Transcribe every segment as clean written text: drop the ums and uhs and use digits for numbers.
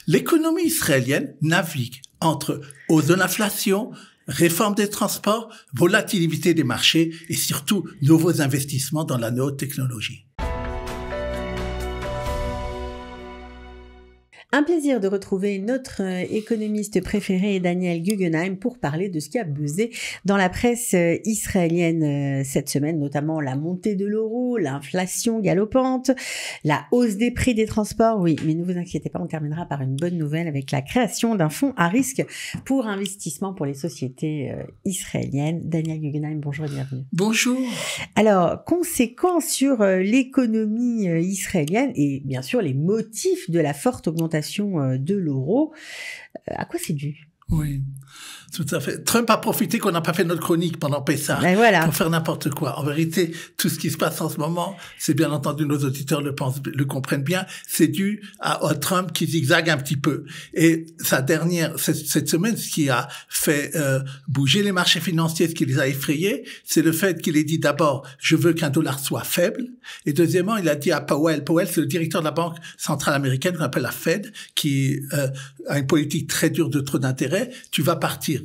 L'économie israélienne navigue entre hausse de l'inflation, réforme des transports, volatilité des marchés et surtout nouveaux investissements dans la néotechnologie. Un plaisir de retrouver notre économiste préféré, Daniel Guggenheim, pour parler de ce qui a buzzé dans la presse israélienne cette semaine, notamment la montée de l'euro, l'inflation galopante, la hausse des prix des transports. Oui, mais ne vous inquiétez pas, on terminera par une bonne nouvelle avec la création d'un fonds à risque pour investissement pour les sociétés israéliennes. Daniel Guggenheim, bonjour et bienvenue. Bonjour. Alors, conséquences sur l'économie israélienne et bien sûr les motifs de la forte augmentation de l'euro. À quoi c'est dû? Oui, tout à fait. Trump a profité qu'on n'a pas fait notre chronique pendant Pessah pour faire n'importe quoi. En vérité, tout ce qui se passe en ce moment, c'est bien entendu, nos auditeurs le comprennent bien, c'est dû à Trump qui zigzague un petit peu. Et cette semaine, ce qui a fait bouger les marchés financiers, ce qui les a effrayés, c'est le fait qu'il ait dit d'abord, je veux qu'un dollar soit faible. Et deuxièmement, il a dit à Powell, c'est le directeur de la banque centrale américaine qu'on appelle la Fed, qui a une politique très dure de taux d'intérêt, tu vas partir.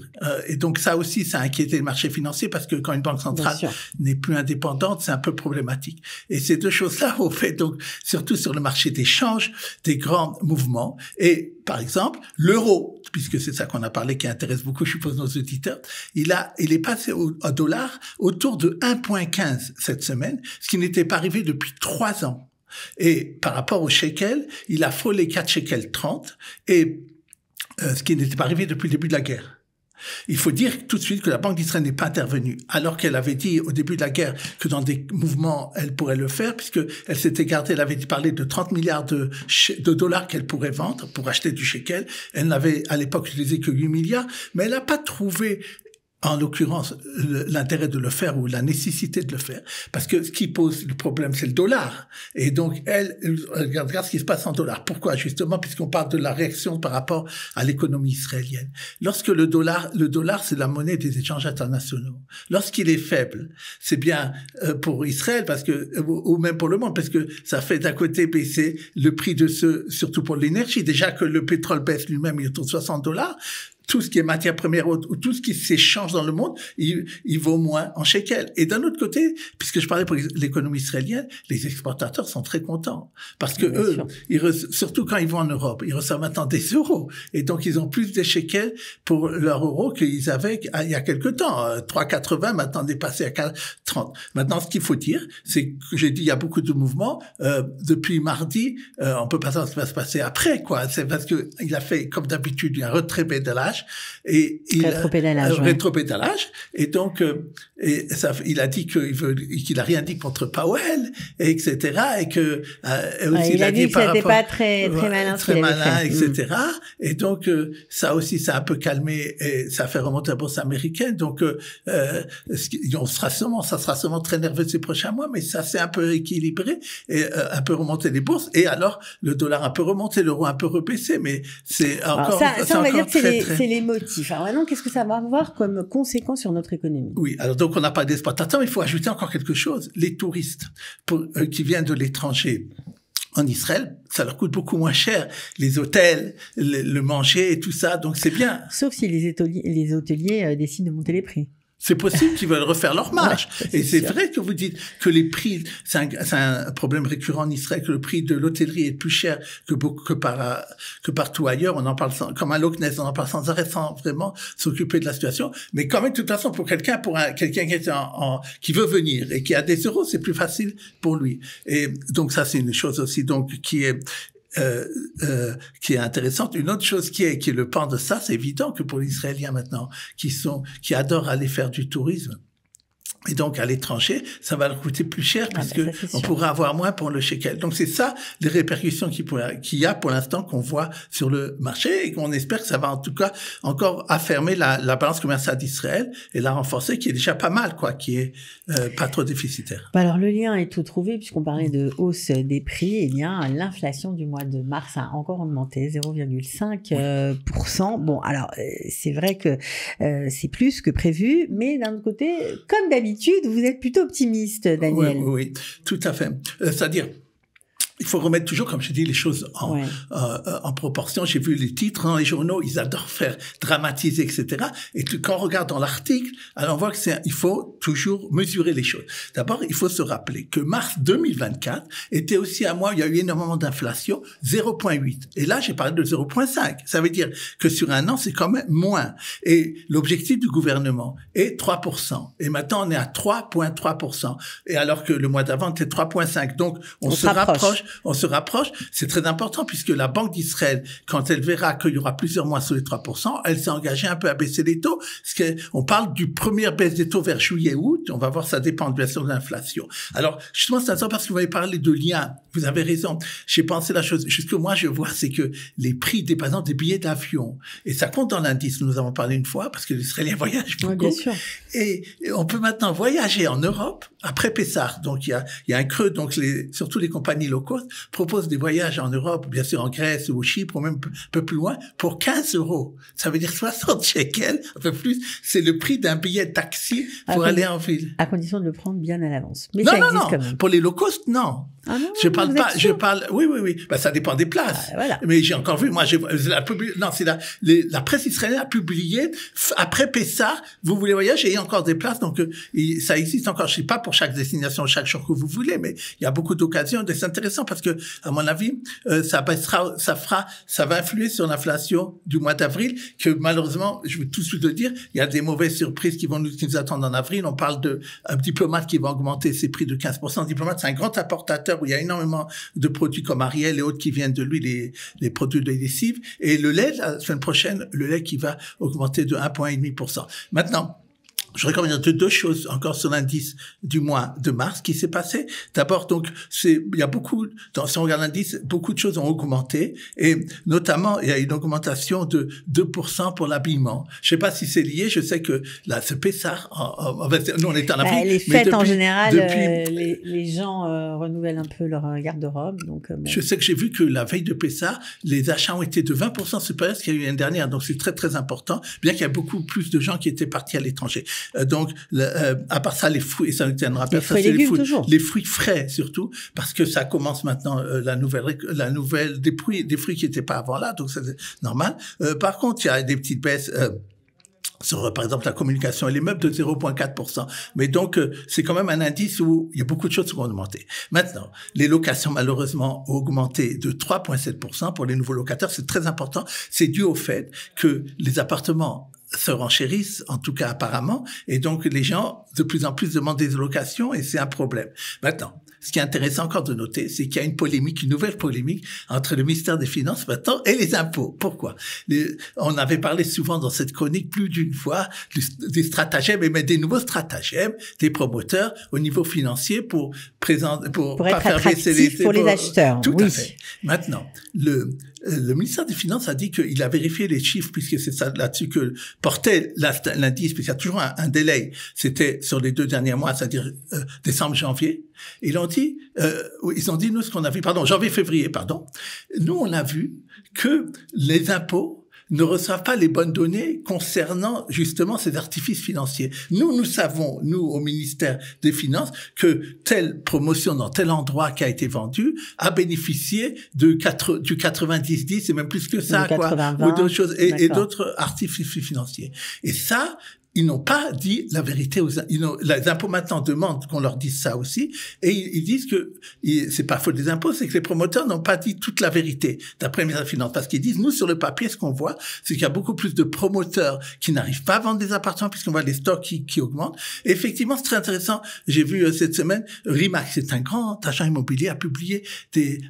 Et donc ça aussi, ça a inquiété le marché financier parce que quand une banque centrale n'est plus indépendante, c'est un peu problématique. Et ces deux choses-là ont fait donc, surtout sur le marché des changes, des grands mouvements. Et par exemple, l'euro, puisque c'est ça qu'on a parlé, qui intéresse beaucoup, je suppose, nos auditeurs, il est passé au dollar autour de 1,15 cette semaine, ce qui n'était pas arrivé depuis 3 ans. Et par rapport au shekel, il a frôlé 4 shekels 30 et ce qui n'était pas arrivé depuis le début de la guerre. Il faut dire tout de suite que la Banque d'Israël n'est pas intervenue, alors qu'elle avait dit au début de la guerre que dans des mouvements, elle pourrait le faire, puisque elle s'était gardée, elle avait parlé de 30 milliards de dollars qu'elle pourrait vendre pour acheter du shekel. Elle n'avait à l'époque utilisé que 8 milliards, mais elle n'a pas trouvé en l'occurrence, l'intérêt de le faire ou la nécessité de le faire. Parce que ce qui pose le problème, c'est le dollar. Et donc, elle regarde ce qui se passe en dollars. Pourquoi? Justement, puisqu'on parle de la réaction par rapport à l'économie israélienne. Lorsque le dollar, c'est la monnaie des échanges internationaux. Lorsqu'il est faible, c'est bien pour Israël, parce que, ou même pour le monde, parce que ça fait d'un côté baisser le prix de surtout pour l'énergie. Déjà que le pétrole baisse lui-même, il est autour de $60. Tout ce qui est matière première ou tout ce qui s'échange dans le monde, il vaut moins en shekel. Et d'un autre côté, puisque je parlais pour l'économie israélienne, les exportateurs sont très contents. Parce que surtout quand ils vont en Europe, ils reçoivent maintenant des euros. Et donc, ils ont plus de shekels pour leurs euros qu'ils avaient il y a quelque temps. 3,80 maintenant dépassé à 4,30. Maintenant, ce qu'il faut dire, c'est que j'ai dit, il y a beaucoup de mouvements. Depuis mardi, on peut pas savoir ce qui va se passer après, quoi. C'est parce que il a fait, comme d'habitude, un rétropédalage. Et rétropédalage. Et donc, il a dit qu'il a rien dit contre Powell, et etc. Et que, aussi, il a dit que c'était pas très malin, très malin, etc. Et donc, ça aussi, ça a un peu calmé et ça a fait remonter la bourse américaine. Donc, ça sera sûrement très nerveux ces prochains mois, mais ça s'est un peu équilibré et un peu remonté les bourses. Et alors, le dollar un peu remonté, l'euro un peu rebaissé, mais c'est encore, ça on va dire que c'est les motifs. Alors maintenant, qu'est-ce que ça va avoir comme conséquence sur notre économie? Oui, alors donc on n'a pas d'exportateurs, il faut ajouter encore quelque chose. Les touristes qui viennent de l'étranger en Israël, ça leur coûte beaucoup moins cher. Les hôtels, le manger et tout ça, donc c'est bien. Sauf si les hôteliers décident de monter les prix. C'est possible qu'ils veulent refaire leur marge. Et c'est vrai que vous dites que les prix, c'est un problème récurrent en Israël, que le prix de l'hôtellerie est plus cher que partout ailleurs. On en parle comme à Loch Ness, on en parle sans arrêt, sans vraiment s'occuper de la situation. Mais quand même, de toute façon, pour quelqu'un qui veut venir et qui a des euros, c'est plus facile pour lui. Et donc ça, c'est une chose aussi, donc, qui est intéressante. Une autre chose qui est le pan de ça, c'est évident que pour les Israéliens maintenant, qui adorent aller faire du tourisme, et donc à l'étranger, ça va leur coûter plus cher puisque on pourra avoir moins pour le shekel. Donc c'est ça les répercussions qu'il y a pour l'instant qu'on voit sur le marché et qu'on espère que ça va en tout cas encore affermer la balance commerciale d'Israël et la renforcer, qui est déjà pas mal, quoi, qui est pas trop déficitaire. Alors le lien est tout trouvé puisqu'on parlait de hausse des prix. Eh bien, l'inflation du mois de mars a encore augmenté 0,5%. Bon, alors c'est vrai que c'est plus que prévu, mais d'un autre côté, comme d'habitude, vous êtes plutôt optimiste, Daniel. Oui, tout à fait. C'est-à-dire, il faut remettre toujours, comme je dis, les choses en proportion. J'ai vu les titres dans les journaux, ils adorent faire dramatiser, etc. Et quand on regarde dans l'article, alors on voit que il faut toujours mesurer les choses. D'abord, il faut se rappeler que mars 2024 était aussi un mois où il y a eu énormément d'inflation, 0,8. Et là, j'ai parlé de 0,5. Ça veut dire que sur un an, c'est quand même moins. Et l'objectif du gouvernement est 3%. Et maintenant, on est à 3,3%. Et alors que le mois d'avant, c'était 3,5. Donc, on se rapproche. C'est très important puisque la Banque d'Israël, quand elle verra qu'il y aura plusieurs mois sous les 3%, elle s'est engagée un peu à baisser les taux. On parle du première baisse des taux vers juillet-août. On va voir, ça dépend bien sûr de l'inflation. Alors, justement, c'est intéressant parce que vous avez parlé de lien. Vous avez raison. J'ai pensé la chose. Ce que moi, je vois, c'est que les prix, par exemple, des billets d'avion, et ça compte dans l'indice, nous avons parlé une fois, parce que les Israéliens voyagent beaucoup. Oui, bien sûr. Et on peut maintenant voyager en Europe après Pessah. Donc, il y a un creux. Donc, surtout les compagnies low cost proposent des voyages en Europe, bien sûr en Grèce ou au Chypre, ou même un peu plus loin, pour 15 €. Ça veut dire 60 shekels, un peu plus. C'est le prix d'un billet de taxi pour aller en ville. À condition de le prendre bien à l'avance. Mais non, ça non, existe non. quand même. Pour les low cost, non. Ah non, je parle, oui. Ben, ça dépend des places. Ah, voilà. Mais j'ai encore vu, moi, la presse israélienne a publié, après Pessah, vous voulez voyager, il y a encore des places, donc, ça existe encore. Je sais pas pour chaque destination, chaque jour que vous voulez, mais il y a beaucoup d'occasions, et c'est intéressant parce que, à mon avis, ça va influer sur l'inflation du mois d'avril, que malheureusement, je veux tout de suite le dire, il y a des mauvaises surprises qui nous attendent en avril. On parle un Diplomate qui va augmenter ses prix de 15%. Diplomate, c'est un grand importateur où il y a énormément de produits comme Ariel et autres qui viennent de lui, les produits de lessive. Et le lait, la semaine prochaine, le lait qui va augmenter de 1,5%. Maintenant, je voudrais revenir de deux choses encore sur l'indice du mois de mars qui s'est passé. D'abord, donc, il y a beaucoup, si on regarde l'indice, beaucoup de choses ont augmenté et notamment, il y a une augmentation de 2% pour l'habillement. Je sais pas si c'est lié, je sais que là, ce Pessah, nous on est en Afrique. Les fêtes en général, les gens renouvellent un peu leur garde-robe. Donc, bon. Je sais que j'ai vu que la veille de Pessah, les achats ont été de 20% supérieurs à ce qu'il y a eu l'année dernière. Donc c'est très très important, bien qu'il y a beaucoup plus de gens qui étaient partis à l'étranger. Donc, à part ça, les fruits, et ça nous tiendra pas, ça c'est les fruits frais surtout, parce que ça commence maintenant la nouvelle des fruits qui n'étaient pas avant là, donc c'est normal. Par contre, il y a des petites baisses. Sur, par exemple, la communication et les meubles de 0,4%. Mais donc, c'est quand même un indice où il y a beaucoup de choses qui ont augmenté. Maintenant, les locations, malheureusement, ont augmenté de 3,7% pour les nouveaux locataires. C'est très important. C'est dû au fait que les appartements se renchérissent, en tout cas apparemment, et donc les gens de plus en plus demandent des locations et c'est un problème. Maintenant, ce qui est intéressant encore de noter, c'est qu'il y a une nouvelle polémique entre le ministère des Finances maintenant et les impôts. Pourquoi? On avait parlé souvent dans cette chronique plus d'une fois des stratagèmes, mais des nouveaux stratagèmes des promoteurs au niveau financier pour pas faire baisser les pour les acheteurs. Tout à fait. Maintenant, le ministère des Finances a dit qu'il a vérifié les chiffres puisque c'est ça là-dessus que portait l'indice, puisqu'il y a toujours un délai. C'était sur les 2 derniers mois, c'est-à-dire décembre, janvier. Ils ont dit nous ce qu'on a vu, janvier-février, nous on a vu que les impôts ne reçoivent pas les bonnes données concernant justement ces artifices financiers. Nous savons, au ministère des Finances, que telle promotion dans tel endroit qui a été vendue a bénéficié du 90-10 et même plus que ça, ou d'autres choses, et d'autres artifices financiers. Et ça, ils n'ont pas dit la vérité les impôts maintenant demandent qu'on leur dise ça aussi, et ils disent que c'est pas faute des impôts, c'est que les promoteurs n'ont pas dit toute la vérité, d'après le ministère des Finances, parce qu'ils disent, nous, sur le papier, ce qu'on voit, c'est qu'il y a beaucoup plus de promoteurs qui n'arrivent pas à vendre des appartements, puisqu'on voit les stocks qui augmentent. Et effectivement, c'est très intéressant. J'ai vu cette semaine, Remax, c'est un grand agent immobilier, a publié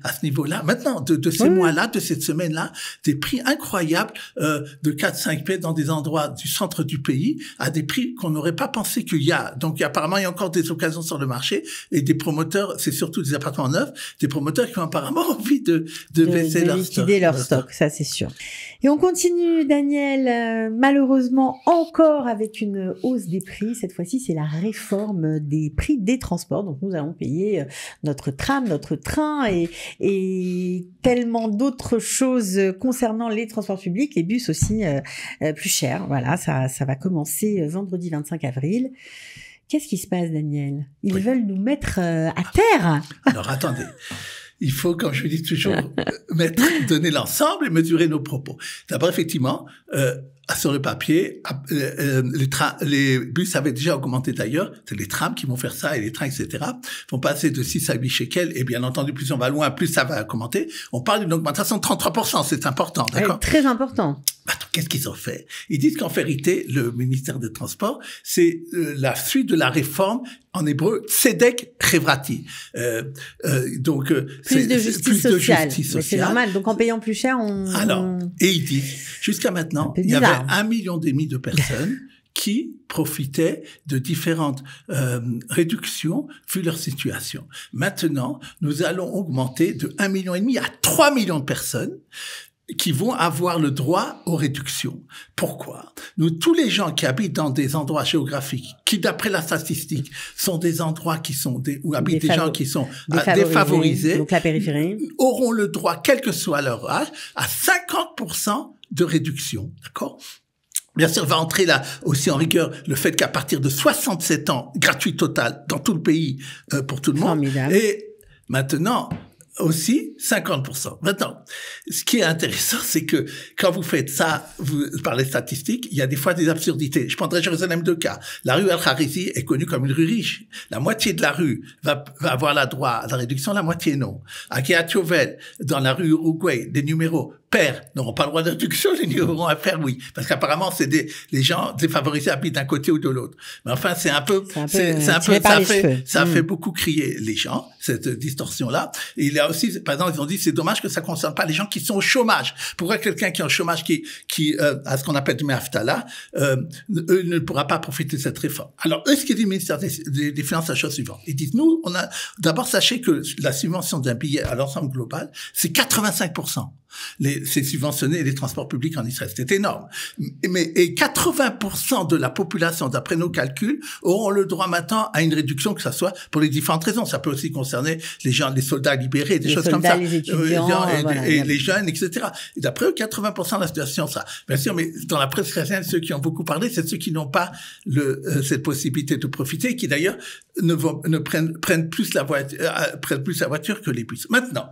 à ce niveau-là, maintenant, de ces mois-là, de cette semaine-là, des prix incroyables, de 4-5 p dans des endroits du centre du pays, à des prix qu'on n'aurait pas pensé qu'il y a. Donc, apparemment, il y a encore des occasions sur le marché et des promoteurs, c'est surtout des appartements neufs, des promoteurs qui ont apparemment envie de baisser leur stock. Ça, c'est sûr. Et on continue, Daniel, malheureusement, encore avec une hausse des prix. Cette fois-ci, c'est la réforme des prix des transports. Donc, nous allons payer notre tram, notre train et tellement d'autres choses concernant les transports publics, les bus aussi plus chers. Voilà, ça va commencer vendredi 25 avril. Qu'est-ce qui se passe, Daniel? Ils veulent nous mettre à terre. Alors, attendez. il faut, comme je dis toujours, donner l'ensemble et mesurer nos propos. D'abord, effectivement, sur le papier, les bus avaient déjà augmenté d'ailleurs. C'est les trams qui vont faire ça et les trains, etc. vont passer de 6 à 8 shekels. Et bien entendu, plus on va loin, plus ça va augmenter. On parle d'une augmentation de 33%. C'est important, d'accord? Très important. Attends, qu'est-ce qu'ils ont fait? Ils disent qu'en vérité, le ministère des Transports, c'est la suite de la réforme, en hébreu, Tzedek Chevrati. Donc, plus de justice sociale. Mais c'est normal. Donc, en payant plus cher, et ils disent, jusqu'à maintenant, il y avait 1,5 million de personnes qui profitaient de différentes réductions vu leur situation. Maintenant, nous allons augmenter de 1,5 million à 3 millions de personnes qui vont avoir le droit aux réductions. Pourquoi? Tous les gens qui habitent dans des endroits géographiques, qui d'après la statistique, sont des endroits où habitent des gens qui sont défavorisés, donc la périphérie, auront le droit, quel que soit leur âge, à 50% de réduction. D'accord? Bien sûr, va entrer là aussi en rigueur le fait qu'à partir de 67 ans, gratuit total dans tout le pays pour tout le monde. Formidable. Et maintenant, aussi 50%. Maintenant, ce qui est intéressant, c'est que quand vous faites ça, par les statistiques, il y a des fois des absurdités. Je prendrai Jérusalem 2 cas. La rue Al-Kharizi est connue comme une rue riche. La moitié de la rue va avoir la droit à la réduction, la moitié non. À Kiryat Yovel, dans la rue Uruguay, des numéros pairs n'auront pas le droit de réduction, les numéros impairs, oui. Parce qu'apparemment, les gens défavorisés habitent d'un côté ou de l'autre. Mais enfin, ça fait beaucoup crier les gens, cette distorsion-là. Et il y a aussi, par exemple, ils ont dit, c'est dommage que ça concerne pas les gens qui sont au chômage. Pourquoi quelqu'un qui est au chômage, qui a ce qu'on appelle du Mehaftala, ne pourra pas profiter de cette réforme? Alors, eux, ce qu'ils disent du ministère des Finances, la chose suivante. Ils disent, d'abord, sachez que la subvention d'un billet à l'ensemble global, c'est 85%. C'est subventionné les transports publics en Israël. C'est énorme. Et 80% de la population, d'après nos calculs, auront le droit maintenant à une réduction, que ça soit pour les différentes raisons. Ça peut aussi concerner les gens, les soldats libérés, des choses comme ça. Les étudiants, les jeunes, etc. Et d'après eux, 80% de la situation, ça. Bien sûr, mais dans la presse chrétienne, ceux qui ont beaucoup parlé, c'est ceux qui n'ont pas cette possibilité de profiter, qui d'ailleurs prennent plus la voiture que les bus. Maintenant.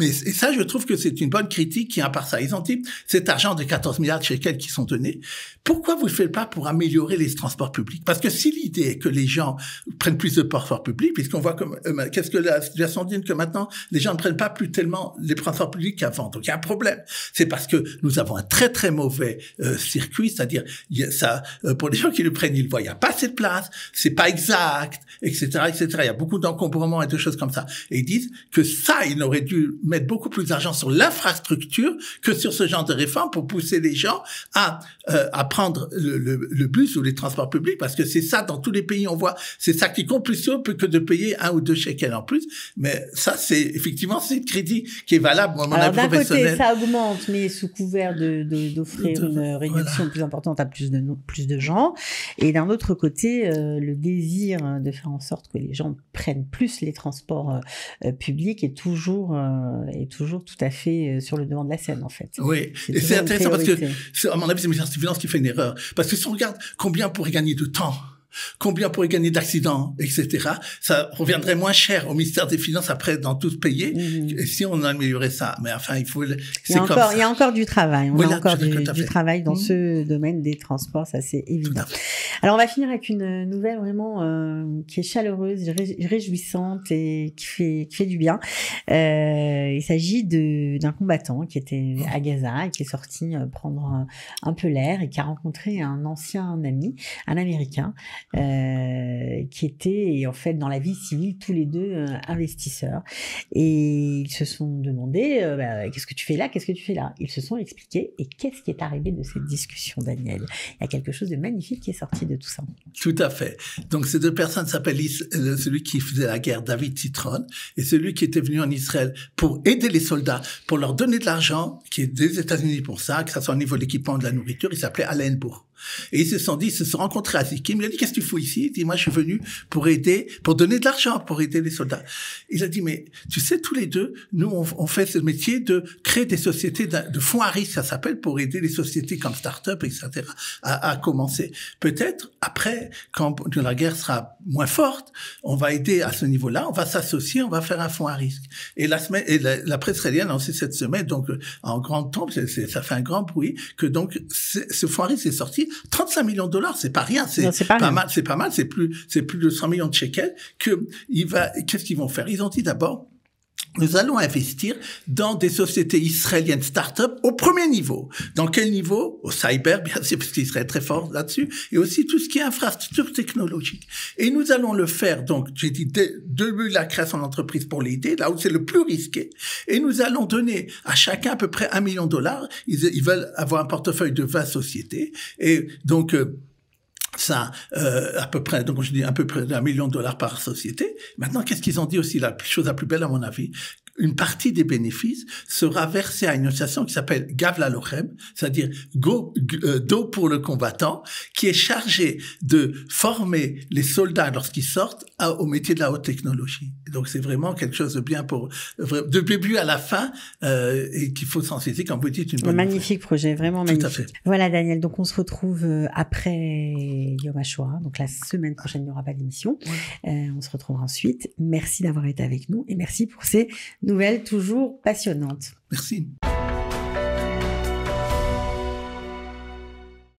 Et ça, je trouve que c'est une bonne critique qui, à part ça, ils ont dit, cet argent de 14 milliards de shekels qui sont donnés, pourquoi vous ne le faites pas pour améliorer les transports publics? Parce que si l'idée est que les gens prennent plus de transports publics, puisqu'on voit qu'est-ce que la situation dit que maintenant, les gens ne prennent pas plus tellement les transports publics qu'avant. Donc, il y a un problème. C'est parce que nous avons un très, très mauvais circuit, c'est-à-dire, pour les gens qui le prennent, ils voient, il n'y a pas assez de place, c'est pas exact, etc., etc. Il y a beaucoup d'encombrements et de choses comme ça. Et ils disent que ça, ils auraient dû mettre beaucoup plus d'argent sur l'infrastructure que sur ce genre de réforme pour pousser les gens à prendre le bus ou les transports publics, parce que c'est ça, dans tous les pays, on voit, c'est ça qui compte plus que de payer 1 ou 2 shekels en plus. Mais ça, effectivement, c'est une critique qui est valable. Moi, alors, d'un côté, ça augmente, mais sous couvert d'offrir une réduction plus importante à plus de gens. Et d'un autre côté, le désir de faire en sorte que les gens prennent plus les transports publics est toujours tout à fait sur le devant de la scène, en fait. Oui, et c'est intéressant parce que, à mon avis, c'est le ministère des Finances qui fait une erreur. Parce que si on regarde combien pourrait gagner de temps, combien pourrait gagner d'accidents, etc., ça reviendrait moins cher au ministère des Finances après dans tout payer, et si on améliorait ça. Mais enfin, il y a encore du travail. On a encore du travail dans ce domaine des transports, ça c'est évident. Alors, on va finir avec une nouvelle vraiment qui est chaleureuse, réjouissante et qui fait du bien. Il s'agit d'un combattant qui était à Gaza et qui est sorti prendre un peu l'air et qui a rencontré un ancien ami, un Américain, qui étaient en fait dans la vie civile tous les deux investisseurs, et ils se sont demandé qu'est-ce que tu fais là, ils se sont expliqués, et qu'est-ce qui est arrivé de cette discussion, Daniel? Il y a quelque chose de magnifique qui est sorti de tout ça. Tout à fait. Donc ces deux personnes s'appellent celui qui faisait la guerre, David Citron, et celui qui était venu en Israël pour aider les soldats, pour leur donner de l'argent, qui est des États-Unis pour ça, que ça soit au niveau de l'équipement, de la nourriture. Il s'appelait Alain Bourg. Et ils se sont rencontrés à Zikim. Il a dit, qu'est-ce que tu fais ici? Il dit, moi, je suis venu pour donner de l'argent, pour aider les soldats. Il a dit, mais tu sais, tous les deux, nous, on fait ce métier de créer des sociétés de fonds à risque, ça s'appelle, pour aider les sociétés comme start-up, etc., à commencer. Peut-être peut-être, après, quand la guerre sera moins forte, on va aider à ce niveau-là, on va s'associer, on va faire un fonds à risque. Et la presse israélienne a lancé cette semaine, donc, en grande tombe, ça fait un grand bruit, que donc, ce fonds à risque est sorti, 35 millions de dollars, c'est pas rien, c'est pas mal, c'est plus de 100 millions de shekels, qu'est-ce qu'ils vont faire? Ils ont dit d'abord, nous allons investir dans des sociétés israéliennes start-up au premier niveau. Dans quel niveau? Au cyber, bien sûr, parce qu'ils seraient très forts là-dessus, et aussi tout ce qui est infrastructure technologique. Et nous allons le faire, donc, j'ai dit, depuis la création d'entreprise pour l'aider, là où c'est le plus risqué. Et nous allons donner à chacun à peu près $1 million. Ils veulent avoir un portefeuille de 20 sociétés. Et donc, ça, à peu près, donc je dis à peu près $1 million par société. Maintenant, qu'est-ce qu'ils ont dit aussi, la chose la plus belle à mon avis? Une partie des bénéfices sera versée à une association qui s'appelle Gav LaLochem, c'est-à-dire dos pour le combattant, qui est chargée de former les soldats lorsqu'ils sortent au métier de la haute technologie. Et donc c'est vraiment quelque chose de bien de début à la fin, et qu'il faut s'en saisir, comme vous dites, une bonne magnifique projet, vraiment magnifique. Tout à fait. Voilà Daniel, donc on se retrouve après Yom HaShoah, donc la semaine prochaine il n'y aura pas d'émission. Ouais. On se retrouvera ensuite. Merci d'avoir été avec nous et merci pour ces nouvelles toujours passionnantes. Merci.